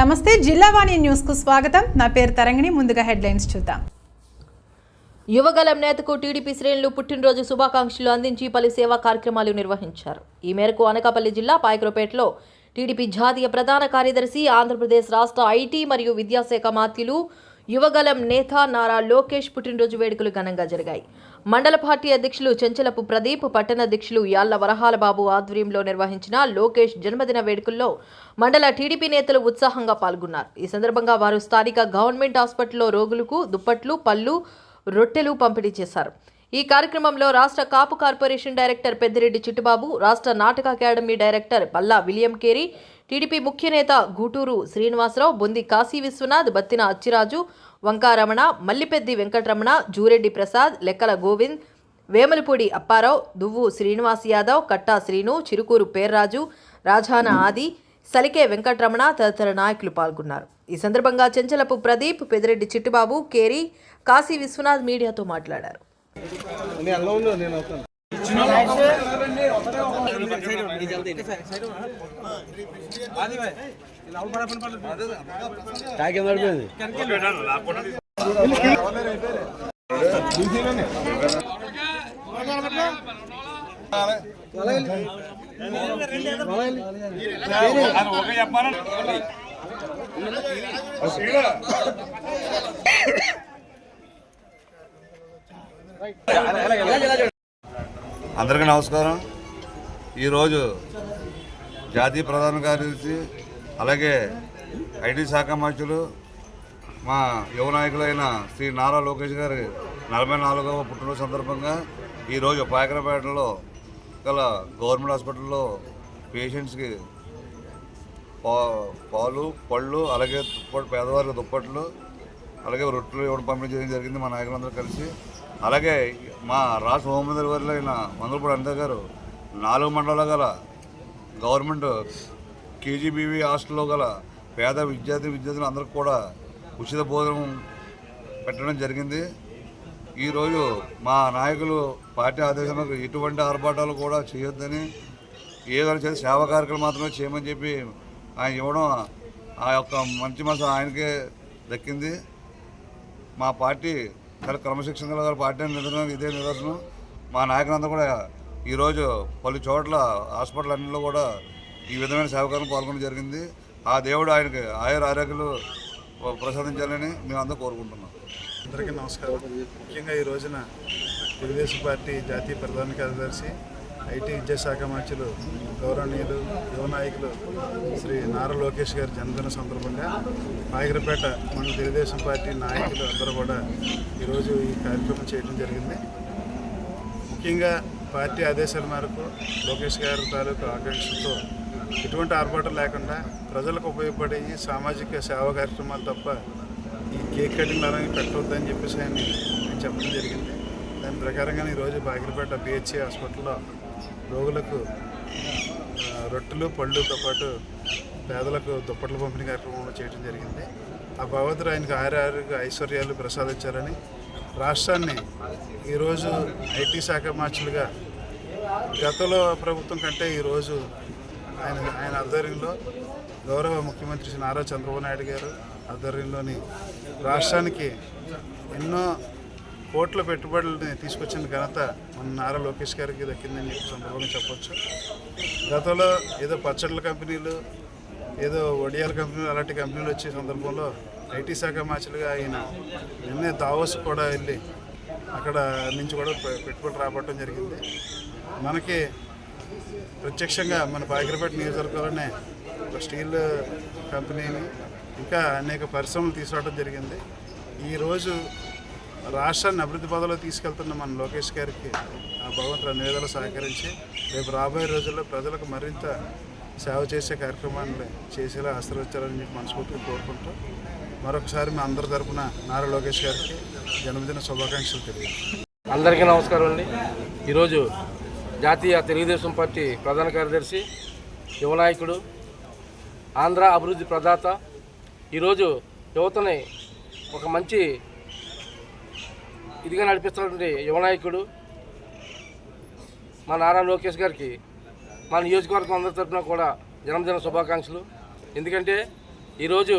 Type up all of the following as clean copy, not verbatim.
నమస్తే జిల్లావాణి న్యూస్ కు స్వాగతం. నా పేరు తరంగిణి. ముందుగా హెడ్లైన్స్ చూద్దాం. యువగలం నేతకు టీడీపీ శ్రేణులు పుట్టినరోజు శుభాకాంక్షలు అందించి పలు సేవా కార్యక్రమాలు నిర్వహించారు. ఈ మేరకు అనకాపల్లి జిల్లా పాయకరపేటలో టీడీపీ జాతీయ ప్రధాన కార్యదర్శి, ఆంధ్రప్రదేశ్ రాష్ట్ర ఐటీ మరియు విద్యాశాఖ మంత్రులు యువగలం నేత నారా లోకేష్ పుట్టినరోజు వేడుకలు ఘనంగా జరిగాయి. మండల పార్టీ అధ్యక్షులు చెంచలపు ప్రదీప్, పట్టణ అధ్యక్షులు యాళ్ల వరహాలబాబు ఆధ్వర్యంలో నిర్వహించిన లోకేష్ జన్మదిన వేడుకల్లో మండల టీడీపీ నేతలు ఉత్సాహంగా పాల్గొన్నారు. ఈ సందర్భంగా వారు స్థానిక గవర్నమెంట్ హాస్పిటల్లో రోగులకు దుప్పట్లు, పళ్ళు, రొట్టెలు పంపిణీ చేశారు. ఈ కార్యక్రమంలో రాష్ట్ర కాపు కార్పొరేషన్ డైరెక్టర్ పెద్దిరెడ్డి చిట్టుబాబు, రాష్ట్ర నాటక academy director Palla William Carey, TDP ముఖ్య నేత గూటూరు శ్రీనివాసరావు, బొంది కాశీ విశ్వనాథ్, బత్తిన అచ్చిరాజు, వంకారమణ, మల్లిపెద్ది వెంకటరమణ, జూరెడ్డి ప్రసాద్, లెక్కల గోవింద్, వేమలపూడి అప్పారావు, దువ్వు శ్రీనివాస్ యాదవ్, కట్టా శ్రీను, చిరుకూరు పేర్రాజు, రాజాన ఆది, సలికే వెంకటరమణ తదితర నాయకులు పాల్గొన్నారు. ఈ సందర్భంగా చెంచలపు ప్రదీప్, పెద్దిరెడ్డి చిట్టుబాబు, కేరీ, కాశీ విశ్వనాథ్ మీడియాతో మాట్లాడారు. అందరికీ నమస్కారం. ఈరోజు జాతీయ ప్రధాన కార్యదర్శి అలాగే ఐటీ శాఖ మంత్రులు మా యువ నాయకులైన శ్రీ నారా లోకేష్ గారి 44వ పుట్టినరోజు సందర్భంగా ఈరోజు పాయకరపేటలో గల గవర్నమెంట్ హాస్పిటల్లో పేషెంట్స్కి పాలు, పళ్ళు, అలాగే పేదవారికి దుప్పట్లు, అలాగే రొట్టెలు ఇవ్వడం పంపిణీ చేయడం జరిగింది మా నాయకులందరూ కలిసి. అలాగే మా రాష్ట్ర హోంమంత్రి వారిలో అయిన మందులపూడి అనిత గారు 4 మండలాల గల గవర్నమెంట్ కేజీబీవీ హాస్టల్లో గల పేద విద్యార్థులు అందరికీ కూడా ఉచిత భోజనం పెట్టడం జరిగింది. ఈరోజు మా నాయకులు పార్టీ ఆదేశాలకు ఎటువంటి ఆర్భాటాలు కూడా చేయొద్దని, ఏదైనా చేసి సేవా కార్యక్రమం మాత్రమే చేయమని చెప్పి ఆయన ఇవ్వడం ఆ యొక్క మంచి మనసు ఆయనకే దక్కింది. మా పార్టీ చాలా క్రమశిక్షణ గల పార్టీ నిదర్శనం, ఇదే నిదర్శనం. మా నాయకులందరూ కూడా ఈరోజు పలు చోట్ల హాస్పిటల్ అన్నింటిలో కూడా ఈ విధమైన సేవకాలను పాల్గొనడం జరిగింది. ఆ దేవుడు ఆయనకి ఆరోగ్యాలు ప్రసాదించాలని మేము అందరూ కోరుకుంటున్నాం. అందరికీ నమస్కారం. ముఖ్యంగా ఈ రోజున తెలుగుదేశం పార్టీ జాతీయ ప్రధాన కార్యదర్శి, ఐటీ విద్యాశాఖ మంత్రులు, గౌరవనీయులు, యువ నాయకులు శ్రీ నారా లోకేష్ గారి జన్మదిన సందర్భంగా పాయకరపేట మన తెలుగుదేశం పార్టీ నాయకులు అందరూ కూడా ఈరోజు ఈ కార్యక్రమం చేయడం జరిగింది. ముఖ్యంగా పార్టీ ఆదేశాల మేరకు లోకేష్ గారి తాలూకు ఆకాంక్షలతో ఎటువంటి ఆర్భాటం లేకుండా ప్రజలకు ఉపయోగపడే సామాజిక సేవా కార్యక్రమాలు తప్ప ఈ కేక్ కటింగ్ అలాగే పెట్టవద్దని చెప్పేసి ఆయన చెప్పడం జరిగింది. దాని ప్రకారంగానే ఈరోజు పాయకరపేట పిహెచ్సి హాస్పిటల్లో రోగులకు రొట్టెలు, పళ్ళుతో పాటు పేదలకు దుప్పట్ల పంపిణీ కార్యక్రమం చేయడం జరిగింది. ఆ భగవంతుడు ఆయనకు ఆరోగ్య ఐశ్వర్యాలు ప్రసాదించాలని, రాష్ట్రాన్ని ఈరోజు ఐటీ శాఖ మార్చులుగా గతంలో ప్రభుత్వం కంటే ఈరోజు ఆయన ఆధ్వర్యంలో గౌరవ ముఖ్యమంత్రి శ్రీ నారా చంద్రబాబు నాయుడు గారు ఆధ్వర్యంలోని రాష్ట్రానికి ఎన్నో కోట్ల పెట్టుబడులని తీసుకొచ్చిన ఘనత మన నారా లోకేష్ గారికి దక్కిందని చెప్పి సందర్భంగా చెప్పొచ్చు. గతంలో ఏదో పచ్చళ్ళ కంపెనీలు, ఏదో వడియాల కంపెనీలు, అలాంటి కంపెనీలు వచ్చే సందర్భంలో ఐటీ శాఖ మార్చులుగా ఆయన నిన్నే దావోస్ కూడా వెళ్ళి అక్కడ నుంచి కూడా పెట్టుబడి రాబట్టడం జరిగింది. మనకి ప్రత్యక్షంగా మన పాయకరపేట నియోజకవర్గంలోనే ఒక స్టీల్ కంపెనీని, ఇంకా అనేక పరిశ్రమలు తీసుకురావడం జరిగింది. ఈరోజు రాష్ట్రాన్ని అభివృద్ధి పదంలో తీసుకెళ్తున్న మన లోకేష్ గారికి ఆ భగవంతుడు అన్ని విధాలు సహకరించి రేపు రాబోయే రోజుల్లో ప్రజలకు మరింత సేవ చేసే కార్యక్రమాన్ని చేసేలా ఆశీర్వదించాలని చెప్పి మనస్ఫూర్తిగా కోరుకుంటూ మరొకసారి మా అందరి తరఫున నారా లోకేష్ గారికి జన్మదిన శుభాకాంక్షలు తెలియజేస్తాను. అందరికీ నమస్కారం అండి. ఈరోజు జాతీయ తెలుగుదేశం పార్టీ ప్రధాన కార్యదర్శి, యువ నాయకుడు, ఆంధ్ర అభివృద్ధి ప్రదాత, ఈరోజు యువతని ఒక మంచి ఇదిగా నడిపిస్తున్నటువంటి యువ నాయకుడు మా నారా లోకేష్ గారికి మా నియోజకవర్గం అందరి తరఫున కూడా జన్మదిన శుభాకాంక్షలు. ఎందుకంటే ఈరోజు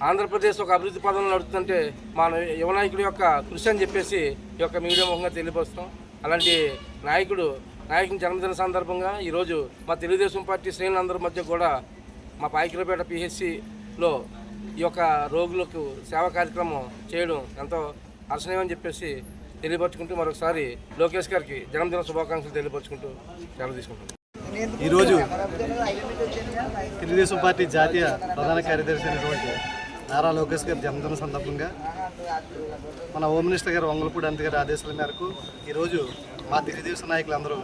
ఆంధ్రప్రదేశ్ ఒక అభివృద్ధి పదంలో నడుస్తుంటే మా యువ నాయకుడి యొక్క కృషి అని చెప్పేసి ఈ యొక్క మీడియా ముఖంగా తెలియపరుస్తాం. అలాంటి నాయకుని జన్మదిన సందర్భంగా ఈరోజు మా తెలుగుదేశం పార్టీ శ్రేణులందరి మధ్య కూడా మా పాయకరపేట పిహెచ్సిలో ఈ యొక్క రోగులకు సేవా కార్యక్రమం చేయడం ఎంతో హర్షణీయమని చెప్పేసి తెలియపరుచుకుంటూ మరొకసారి లోకేష్ గారికి జన్మదిన శుభాకాంక్షలు తెలియపరుచుకుంటూ సెలవు తీసుకుంటాం. ఈరోజు తెలుగుదేశం పార్టీ జాతీయ ప్రధాన కార్యదర్శి అయినటువంటి నారా లోకేష్ గారి జన్మదిన సందర్భంగా మన హోమ్ మినిస్టర్ గారు వంగలపూడి అనిత గారి ఆదేశాల మేరకు ఈరోజు మా తెలుగుదేశం నాయకులందరూ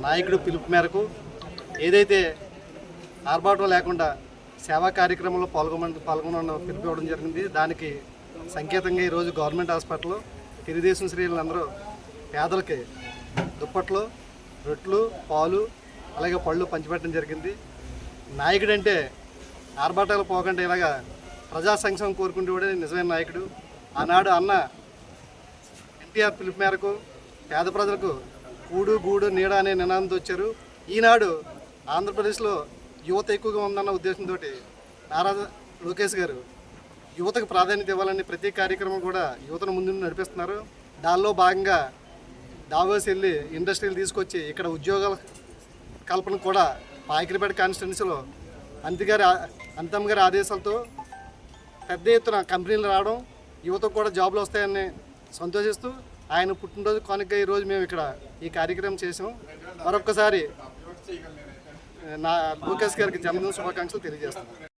నాయకుడు పిలుపు మేరకు ఏదైతే ఆర్భాటం లేకుండా సేవా కార్యక్రమంలో పాల్గొన పిలుపు ఇవ్వడం జరిగింది. దానికి సంకేతంగా ఈరోజు గవర్నమెంట్ హాస్పిటల్లో తెలుగుదేశం శ్రేణులందరూ పేదలకి దుప్పట్లు, రొట్లు, పాలు అలాగే పళ్ళు పంచిపెట్టడం జరిగింది. నాయకుడంటే ఆర్భాటాలు పోకుండా ఇలాగా ప్రజా సంక్షేమం కోరుకుంటూ కూడా నిజమైన నాయకుడు. ఆనాడు అన్న ఎన్టీఆర్ పిలుపు మేరకు పేద ప్రజలకు కూడు గూడు నీడ అనే నినాదంతో వచ్చారు. ఈనాడు ఆంధ్రప్రదేశ్లో యువత ఎక్కువగా ఉందన్న ఉద్దేశంతో నారా లోకేష్ గారు యువతకు ప్రాధాన్యత ఇవ్వాలని ప్రతి కార్యక్రమం కూడా యువతను ముందు నడిపిస్తున్నారు. దానిలో భాగంగా దావోస్ వెళ్ళి ఇండస్ట్రీలు తీసుకొచ్చి ఇక్కడ ఉద్యోగాల కల్పన కూడా పాయకరపేట కాన్స్టిట్యున్సీలో అంతమ్మ గారి ఆదేశాలతో పెద్ద ఎత్తున కంపెనీలు రావడం, యువతకు కూడా జాబులు వస్తాయని సంతోషిస్తూ ఆయన పుట్టినరోజు కానుక ఈరోజు మేము ఇక్కడ ఈ కార్యక్రమం చేసాం. మరొక్కసారి నా లోకేష్ గారికి జన్మదిన శుభాకాంక్షలు తెలియజేస్తున్నాం.